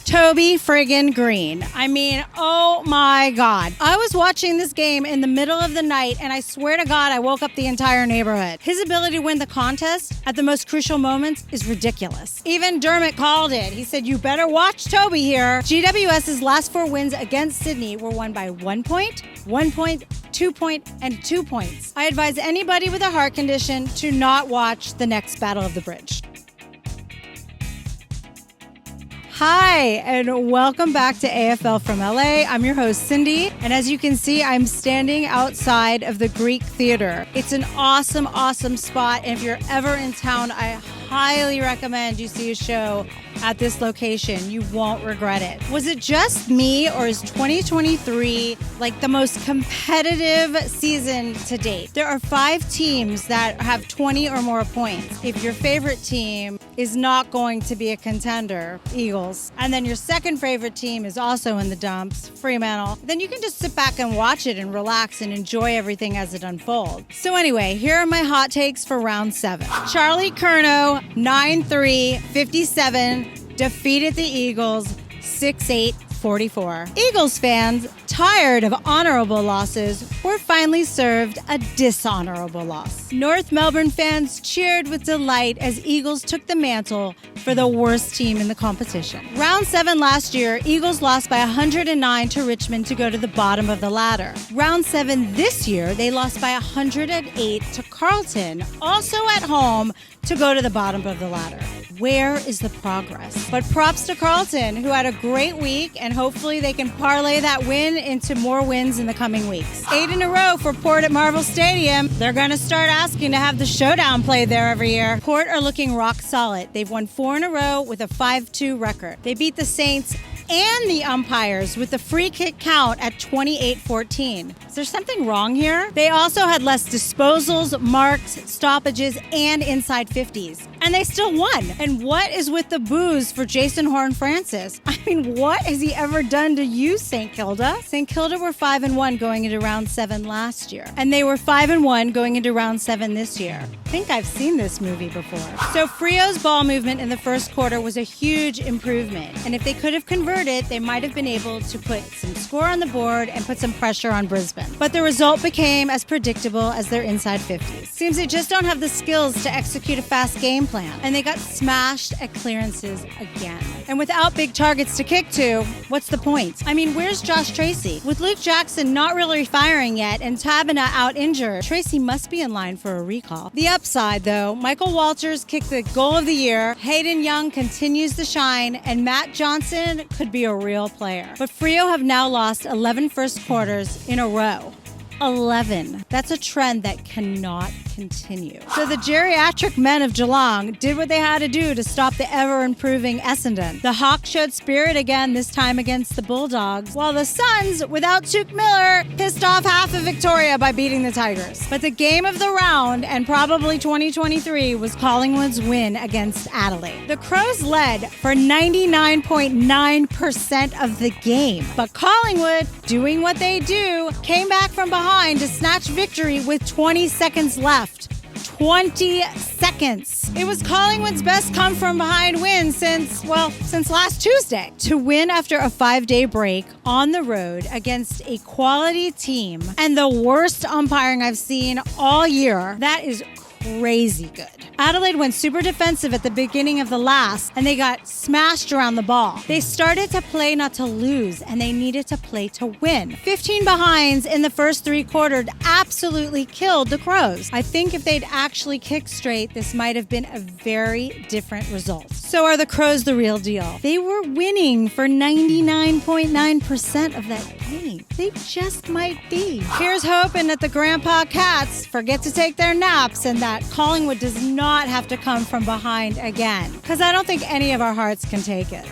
Toby friggin' Green. I mean, oh my God. I was watching this game in the middle of the night, and I swear to God, I woke up the entire neighborhood. His ability to win the contest at the most crucial moments is ridiculous. Even Dermot called it. He said, you better watch Toby here. GWS's last 4 wins against Cindye were won by 1 point, 1 point, 2 point, and 2 points. I advise anybody with a heart condition to not watch the next Battle of the Bridge. Hi, and welcome back to AFL from LA. I'm your host, Cindye, and as you can see, I'm standing outside of the Greek Theater. It's an awesome, awesome spot, and if you're ever in town, I highly recommend you see a show at this location. You won't regret it. Was it just me, or is 2023 like the most competitive season to date? There are 5 teams that have 20 or more points. If your favorite team is not going to be a contender, Eagles, and then your second favorite team is also in the dumps, Fremantle, then you can just sit back and watch it and relax and enjoy everything as it unfolds. So anyway, here are my hot takes for round 7. Charlie Curnow, 9-3, 57, defeated the Eagles 6-8-44. Eagles fans, tired of honorable losses, were finally served a dishonorable loss. North Melbourne fans cheered with delight as Eagles took the mantle for the worst team in the competition. Round 7 last year, Eagles lost by 109 to Richmond to go to the bottom of the ladder. Round 7 this year, they lost by 108 to Carlton, also at home, to go to the bottom of the ladder. Where is the progress? But props to Carlton, who had a great week, and hopefully they can parlay that win into more wins in the coming weeks. 8 in a row for Port at Marvel Stadium. They're going to start asking to have the showdown played there every year. Port are looking rock solid. They've won 4 in a row with a 5-2 record. They beat the Saints and the umpires with the free kick count at 28-14. Is there something wrong here? They also had less disposals, marks, stoppages, and inside 50s. And they still won. And what is with the boos for Jason Horne-Francis? I mean, what has he ever done to you, St. Kilda? St. Kilda were 5-1 going into round 7 last year. And they were 5-1 going into round 7 this year. I think I've seen this movie before. So Freo's ball movement in the first quarter was a huge improvement. And if they could have converted, they might have been able to put some score on the board and put some pressure on Brisbane. But the result became as predictable as their inside 50s. Seems they just don't have the skills to execute a fast game plan. And they got smashed at clearances again. And without big targets to kick to, what's the point? I mean, where's Josh Tracy? With Luke Jackson not really firing yet and Tabana out injured, Tracy must be in line for a recall. The upside, though, Michael Walters kicked the goal of the year, Hayden Young continues to shine, and Matt Johnson could be a real player. But Freo have now lost 11 first quarters in a row. 11. That's a trend that cannot continue. So the geriatric men of Geelong did what they had to do to stop the ever-improving Essendon. The Hawks showed spirit again, this time against the Bulldogs, while the Suns, without Tuke Miller, pissed off half of Victoria by beating the Tigers. But the game of the round, and probably 2023, was Collingwood's win against Adelaide. The Crows led for 99.9% of the game, but Collingwood, doing what they do, came back from behind to snatch victory with 20 seconds left. 20 seconds. It was Collingwood's best come-from-behind win since last Tuesday. To win after a 5-day break on the road against a quality team and the worst umpiring I've seen all year, that is crazy good. Adelaide went super defensive at the beginning of the last, and they got smashed around the ball. They started to play not to lose, and they needed to play to win. 15 behinds in the first 3 quarters absolutely killed the Crows. I think if they'd actually kicked straight, this might have been a very different result. So are the Crows the real deal? They were winning for 99.9% of that game. They just might be. Here's hoping that the Grandpa Cats forget to take their naps and that Collingwood does not have to come from behind again, because I don't think any of our hearts can take it.